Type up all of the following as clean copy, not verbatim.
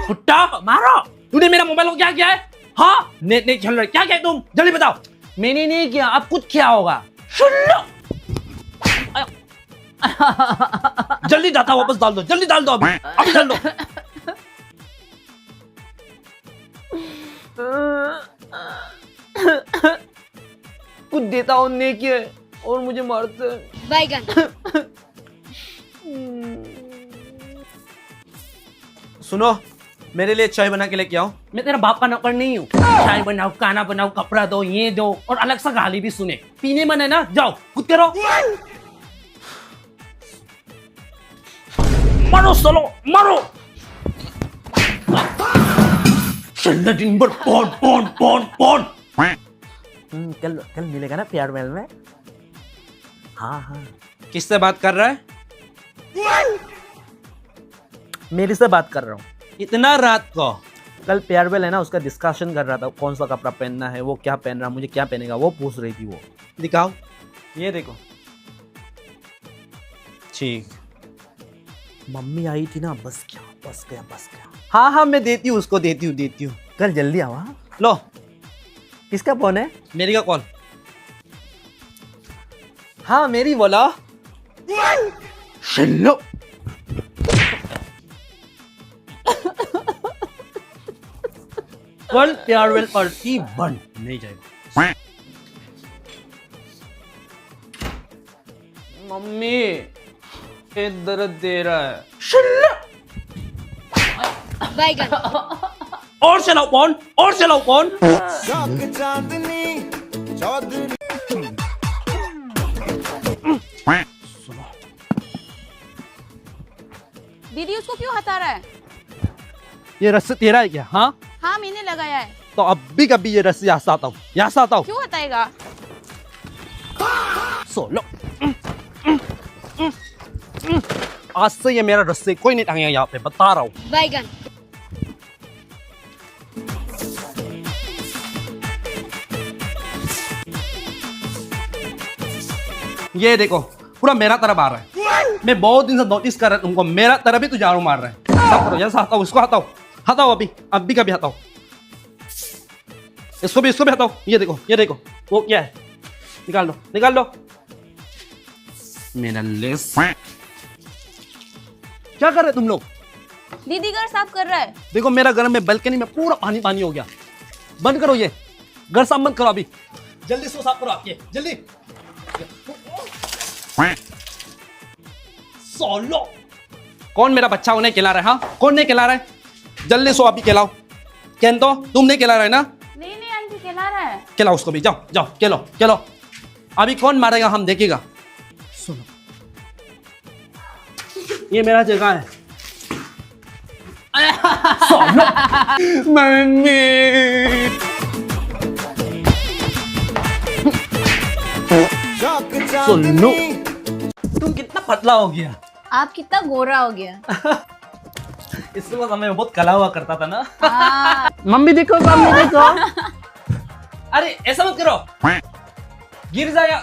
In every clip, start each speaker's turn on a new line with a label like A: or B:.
A: कुत्ता मारो। तूने मेरा मोबाइल को क्या किया है? हाँ नेट नहीं चल रहा, क्या किया तुम? जल्दी बताओ। मैंने नहीं किया, अब कुछ किया होगा। सुन लो। जल्दी डाटा वापस डाल दो, जल्दी डाल दो, अभी डाल दो। कुछ देता हूँ नहीं किया और मुझे मारते हैं।
B: बैगन।
A: सुनो, मेरे लिए चाय बना के लेके आओ। मैं तेरा बाप का नौकर नहीं हूँ। चाय बनाओ, खाना बनाओ, कपड़ा दो, ये दो और अलग सा गाली भी सुने। पीने मन है ना, जाओ खुद करो। मारो सोलो, मारो। चल दिन भर पौन पौन पौन पौन। कल कल मिलेगा ना फेयरवेल में? हाँ हाँ। किससे बात कर रहा है? मेरी से बात कर रहा हूँ। इतना रात को? कल फेयरवेल है ना, उसका डिस्कशन कर रहा था। कौन सा कपड़ा पहनना है, वो क्या पहन रहा, मुझे क्या पहनेगा, वो पूछ रही थी। वो दिखाओ, ये देखो। ठीक, मम्मी आई थी ना, बस गया। हाँ हाँ मैं देती हूँ उसको, देती हूँ। कल जल्दी आओ। हाँ लो। किसका फोन है? मेरी का कॉल। हाँ मेरी बोला। चलो। कल फेयरवेल पार्टी बंद नहीं जाएगा। मम्मी ये दर्द दे रहा है।
B: बैगन।
A: और चलाओ फोन, और चलाओ फोन।
B: दीदी उसको क्यों हटा रहा है?
A: ये रस्सी तेरा है क्या? हाँ
B: हाँ मैंने लगाया है।
A: तो अब भी कभी ये रस्सी यहाँ से आता हूँ।
B: क्यों हटाएगा?
A: सोलो। आज से ये मेरा रस्सी कोई नहीं टांगेगा यहाँ पे, बता रहा हूँ।
B: बैगन।
A: ये देखो पूरा मेरा तरफ आ रहा है। मैं बहुत दिन से नोटिस कर रहा हूँ तुमको, मेरा तरफ ही तू झाड़ू मार रहा है। सब करो, जैसा हटाओ, उसको हटाओ अब भी कभी हटाओ। इसको भी हटाओ। ये देखो वो क्या है, निकाल दो। मेरा लेस। क्या कर रहे तुम लोग?
B: दीदी घर साफ कर रहा है।
A: देखो मेरा घर में बालकनी में पूरा पानी हो गया। बंद करो, ये घर साफ मत करो अभी। जल्दी सो साफ करो आप, ये जल्दी। सोलो। कौन मेरा बच्चा उन्हें खिला रहा है? हाँ कौन नहीं खिला रहा है? जल्दी सो अभी खिलाओ। तो तुम नहीं खिला रहे ना?
B: नहीं आंटी खिला रहा है।
A: खिलाओ उसको भी, जाओ खिलो। अभी कौन मारेगा हम देखेगा। सुनो, ये मेरा जगह है। सोलो। मम्मी सोलो, तुम कितना पतला हो गया।
B: आप कितना गोरा हो गया।
A: इसके बाद हमें बहुत कला हुआ करता था ना।
B: हाँ।
A: मम्मी देखो। अरे ऐसा मत करो, गिर जाएगा।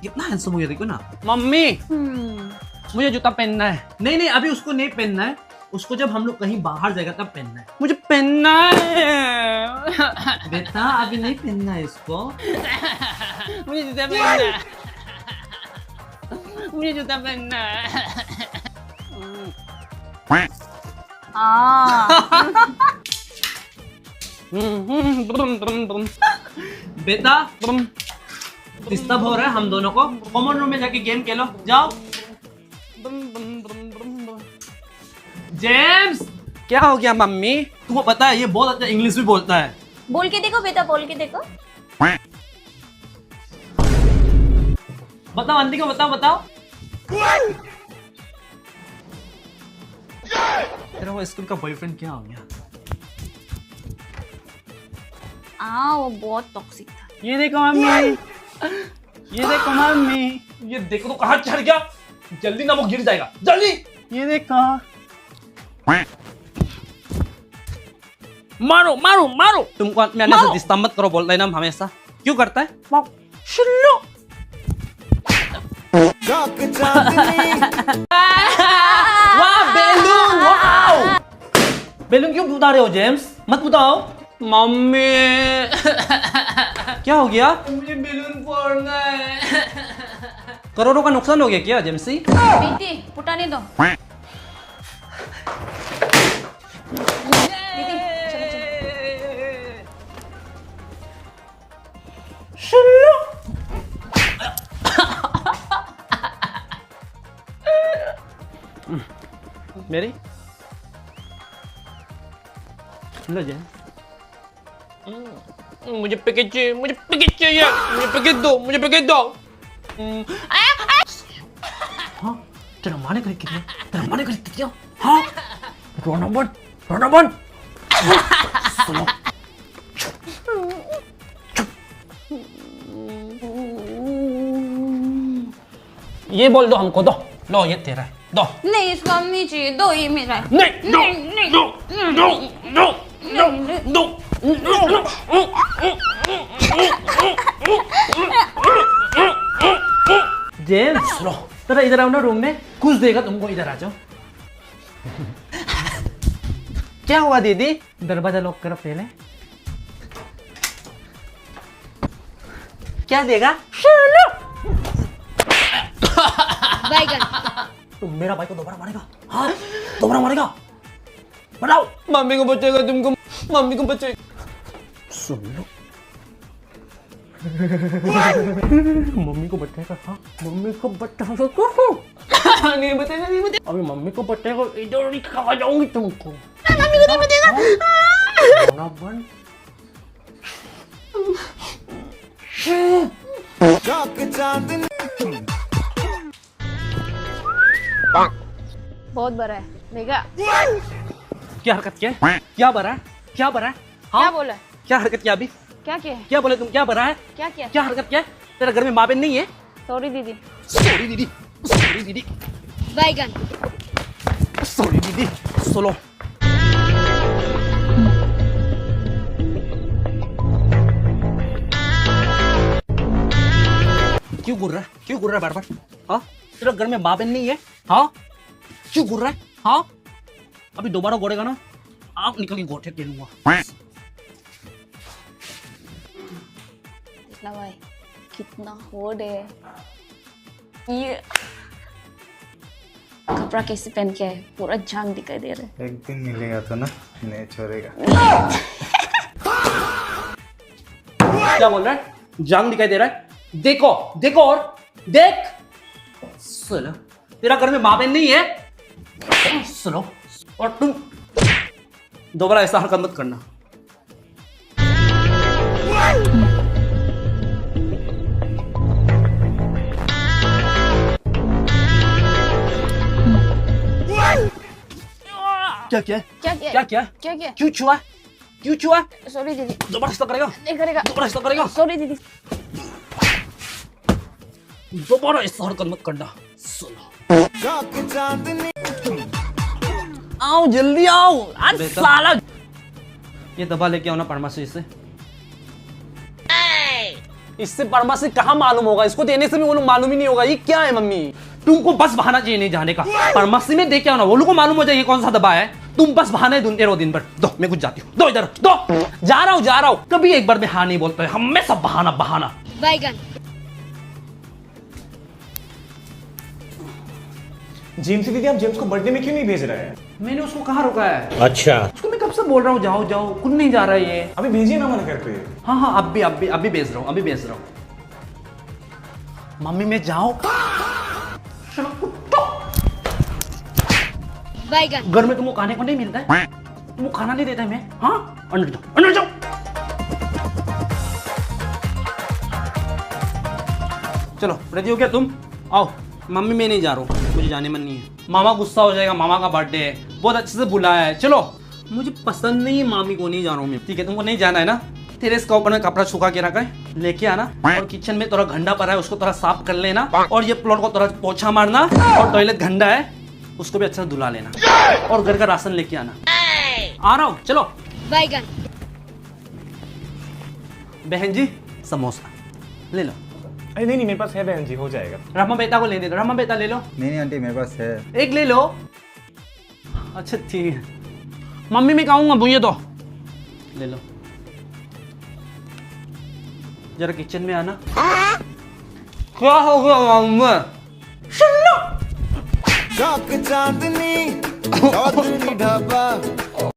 A: कितना हैंडसम हो गया देखो ना। मम्मी मुझे जूता पहनना है। नहीं अभी उसको नहीं पहनना है, उसको जब हम लोग कहीं बाहर जाएगा तब पहनना है। मुझे पहनना है बेटा, अभी नहीं पहनना है इसको। मुझे जूता पहनना है। मुझे जूता पहनना है। बेटा डिस्टर्ब हो रहा है हम दोनों को। कॉमन रूम में जाके गेम खेलो, जाओ। जेम्स क्या हो गया मम्मी? तुमको पता है ये बहुत अच्छा इंग्लिश भी बोलता है।
B: बोल के देखो बेटा, बोल के देखो।
A: बताओ आंटी को, बताओ। तेरा वो स्कूल का बॉयफ्रेंड क्या हो गया?
B: वो बहुत टॉक्सिक था।
A: ये देखो मम्मी, ये देखो तो कहाँ चढ़ गया। जल्दी ना वो गिर जाएगा, जल्दी। ये देखो। मारो। तुमको आने से डिस्टर्ब मत करो बोलता है ना हमेशा। क्यों करता है? शुल्लू। वाह बेलून, वाह। बैलून क्यों बुता रहे हो जेम्स? मत बुताओ। मम्मी क्या हो गया? मुझे बैलून फोड़ना है। करोड़ों का नुकसान हो गया क्या जेम्सी?
B: बेटी फुटाने दो। दीदी चलो चलो।
A: मेरी लो जेम्स। मुझे पैकेट चाहिए, मुझे पैकेट चाहिए, मुझे पैकेट दो, मुझे पैकेट दो। हाँ तेरा माने करे कितने? तेरा माने करे कितने? हाँ रोना बंद, रोना बंद। सुनो ये बोल दो हमको, दो लो ये तेरा है, दो।
B: नहीं इसको नहीं चाहिए, दो ये मेरा है।
A: नहीं दो दो दो दो दो दो। जेम्स लो तेरा इधर आओ ना रूम में, कुछ देगा तुमको, इधर आ जाओ। क्या हुआ दीदी? दरवाजा लॉक करो पहले। क्या देगा?
B: बैगन।
A: तुम मेरा भाई को दोबारा मारेगा? हाँ दोबारा मारेगा? बताओ। मम्मी को बचेगा तुमको, मम्मी को बचेगा। सुन लो मम्मी को बचेगा। हाँ मम्मी को बचेगा। नहीं बचेगा, नहीं बचेगा। अभी मम्मी को बचेगा, इधर नहीं खा जाऊंगी तुमको। मम्मी को नहीं बचेगा। बंद।
B: बहुत बड़ा है देखा।
A: क्या हरकत किया? क्या बरा है? क्या बरा है? हाँ?
B: क्या बोला?
A: क्या हरकत किया अभी?
B: क्या किया?
A: क्या बोले तुम? क्या बरा है?
B: क्या किया?
A: क्या हरकत किया? तेरा घर में माँ बहन नहीं है?
B: सॉरी दीदी।
A: सॉरी दीदी, सॉरी दीदी,
B: बैगन।
A: सॉरी दीदी। सुनो क्यों घूर रहा है? क्यों घूर रहा है बार बार? हाँ तेरा घर में माँ बहन नहीं है? हाँ क्यों घूर रहा है? हाँ अभी दोबारा घोड़ेगा ना, आँख निकल के गोठे के लूंगा।
B: देखना भाई कितना होड़ है ये। कपड़ा कैसे पहन के है, पूरा जांग दिखाई दे रहा है।
C: एक दिन मिलेगा तो ना, नहीं छोड़ेगा।
A: क्या बोल रहा है? जांग दिखाई दे रहा है? देखो देखो और देख। सुनो तेरा घर में माँ बहन नहीं है? सुनो और तुम दोबारा ऐसा हरकत मत करना। क्या किया?
B: क्या किया?
A: क्या किया?
B: क्या किया?
A: क्यों छुआ? क्यों छुआ?
B: सॉरी दीदी।
A: दोबारा ऐसा करेगा?
B: नहीं करेगा।
A: दोबारा ऐसा करेगा?
B: सॉरी दीदी।
A: दोबारा ऐसा हरकत मत करना। सुनो आओ जल्दी आओ आज साला। ये दवा लेके आओ ना फार्मेसी से। इससे फार्मेसी कहाँ मालूम होगा? इसको देने से भी वो लोग मालूम ही नहीं होगा। ये क्या है मम्मी? तुमको बस बहाना चाहिए नहीं जाने का। फार्मेसी में देख के आओ ना, वो लोग को मालूम हो जाए ये कौन सा दवा है। तुम बस बहाने ढूंढते रहो दिन भर। दो मैं कुछ जाती हूँ, दो इधर दो। जा रहा हूँ। कभी एक बार में हाँ नहीं बोलते, हमेशा बहाना बहाना।
B: बैगन।
C: जेम्स दीदी, आप जेम्स को बर्थडे में क्यों नहीं भेज रहे हैं?
A: मैंने उसको कहाँ रोका है?
C: अच्छा,
A: उसको मैं कब से बोल रहा हूँ जाओ जाओ, कुछ नहीं जा रहा है ये।
C: अभी भेजिए ना मन करके।
A: हाँ अभी भेज रहा हूँ, अभी भेज रहा हूँ। मम्मी मैं जाओ।
B: बैगन।
A: घर में तुमको खाने को नहीं मिलता है? तुमको खाना नहीं देता है मैं? हाँ अंदर जाओ, अंदर जाओ। चलो रेडी हो गया तुम? आओ। मम्मी मैं नहीं जा रहा हूँ, मुझे जाने मन नहीं है। मामा गुस्सा हो जाएगा, मामा का बर्थडे है, बहुत अच्छे से बुलाया है। चलो मुझे पसंद नहीं है, मामी को नहीं जा रहा हूँ मैं। ठीक है तुमको नहीं जाना है ना? तेरे इसका ऊपर में कपड़ा सूखा के रखा है, लेके आना। और किचन में थोड़ा गंदा पड़ा है, उसको थोड़ा साफ कर लेना। और ये फ्लोर को थोड़ा पोछा मारना। और टॉयलेट गंदा है, उसको भी अच्छा से धुला लेना। और घर का राशन लेके आना। आ रहा हूँ, चलो।
B: बैगन।
A: बहन जी समोसा ले लो।
C: अरे नहीं मेरे पास है बहन जी, हो जाएगा।
A: रमा बेटा को ले दे दो। रमा बेटा ले लो।
C: नहीं आंटी, मेरे पास है।
A: एक ले लो। अच्छा ठीक है। मम्मी मैं खाऊंगा भुजिया तो ले लो जरा किचन में आना क्या हो गया मम्मी
D: शौक चांदनी चौधरी ढाबा